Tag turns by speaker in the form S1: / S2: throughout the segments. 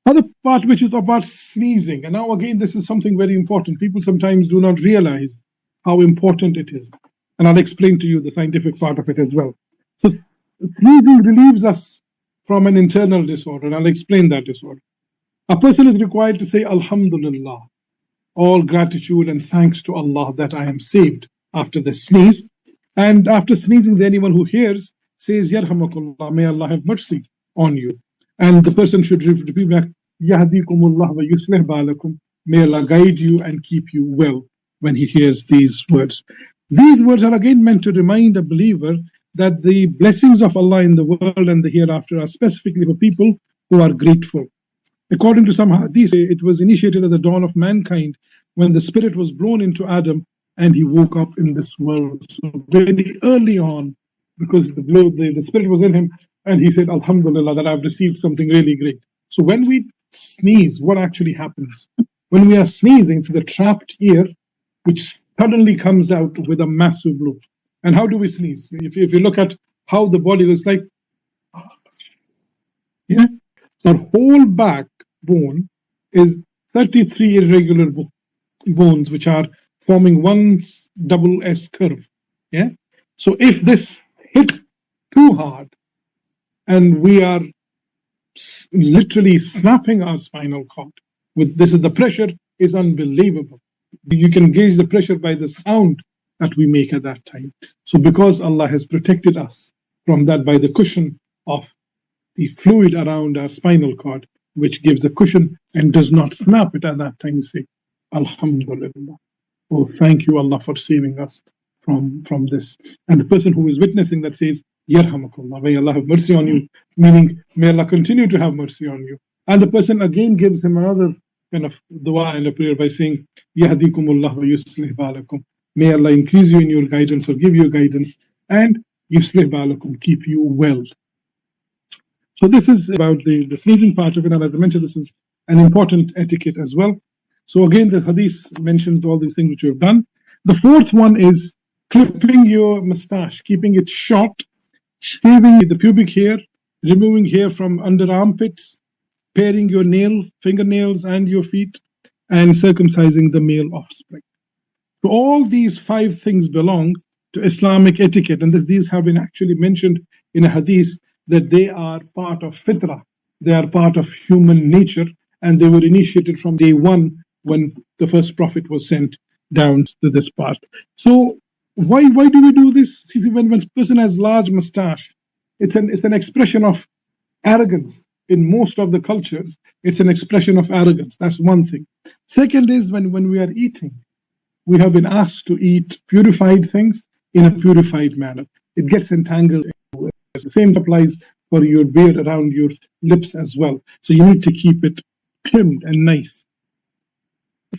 S1: Other part which is about sneezing. And now again, this is something very important. People sometimes do not realize how important it is. And I'll explain to you the scientific part of it as well. So sneezing relieves us from an internal disorder, and I'll explain that disorder. A person is required to say Alhamdulillah, all gratitude and thanks to Allah that I am saved after the sneeze. And after sneezing, anyone who hears says Yarhamakullah, may Allah have mercy on you. And the person should repeat back, Yahdikumullah wa yuslih balakum. May Allah guide you and keep you well when he hears these words. These words are again meant to remind a believer that the blessings of Allah in the world and the hereafter are specifically for people who are grateful. According to some hadith, it was initiated at the dawn of mankind when the spirit was blown into Adam and he woke up in this world. So very early on, because the spirit was in him, and he said, Alhamdulillah, that I've received something really great. So when we sneeze, what actually happens? When we are sneezing to the trapped air, which suddenly comes out with a massive blow. And how do we sneeze? If you look at how the body is like, yeah, our whole backbone is 33 irregular bones, which are forming one double S curve. Yeah. So if this hits too hard, and we are literally snapping our spinal cord with this, the pressure is unbelievable. You can gauge the pressure by the sound that we make at that time. So because Allah has protected us from that by the cushion of the fluid around our spinal cord, which gives a cushion and does not snap it at that time, say, Alhamdulillah. Oh, thank you, Allah, for saving us from this. And the person who is witnessing that says, Yarhamakullah, may Allah have mercy on you, meaning may Allah continue to have mercy on you. And the person again gives him another kind of dua and a prayer by saying, Yahdikumullah wa yuslih balakum. May Allah increase you in your guidance or give you guidance, and yuslih balakum, keep you well. So this is about the sneezing part of it, and as I mentioned, this is an important etiquette as well. So again, the hadith mentioned all these things which we have done. The fourth one is clipping your mustache, keeping it short, shaving the pubic hair, removing hair from under armpits, paring your fingernails and your feet, and circumcising the male offspring. So all these 5 things belong to Islamic etiquette, and these have been actually mentioned in a hadith that they are part of fitrah, they are part of human nature, and they were initiated from day one when the first prophet was sent down to this part. So why do we do this? See, when a person has large mustache, it's an expression of arrogance. In most of the cultures, it's an expression of arrogance. That's one thing. Second is when we are eating, we have been asked to eat purified things in a purified manner. It gets entangled. The same applies for your beard around your lips as well. So you need to keep it trimmed and nice.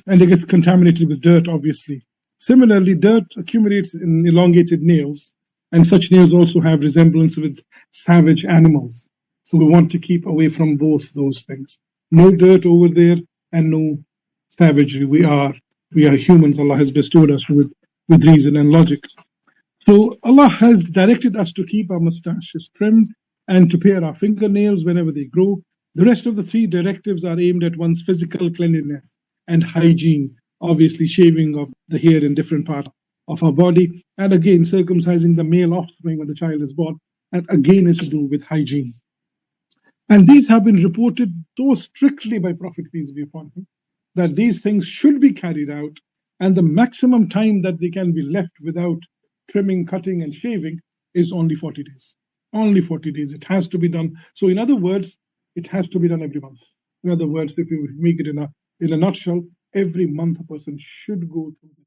S1: And it gets contaminated with dirt, obviously. Similarly, dirt accumulates in elongated nails, and such nails also have resemblance with savage animals. So we want to keep away from both those things. No dirt over there and no savagery. We are humans. Allah has bestowed us with reason and logic. So Allah has directed us to keep our mustaches trimmed and to pare our fingernails whenever they grow. The rest of the 3 directives are aimed at one's physical cleanliness and hygiene, obviously shaving of the hair in different parts of our body, and again circumcising the male offspring when the child is born, and again is to do with hygiene. And these have been reported so strictly by Prophet peace be upon him that these things should be carried out, and the maximum time that they can be left without trimming, cutting, and shaving is only 40 days. Only 40 days. It has to be done. So in other words, it has to be done every month. In other words, if you make it in a nutshell, every month a person should go through this.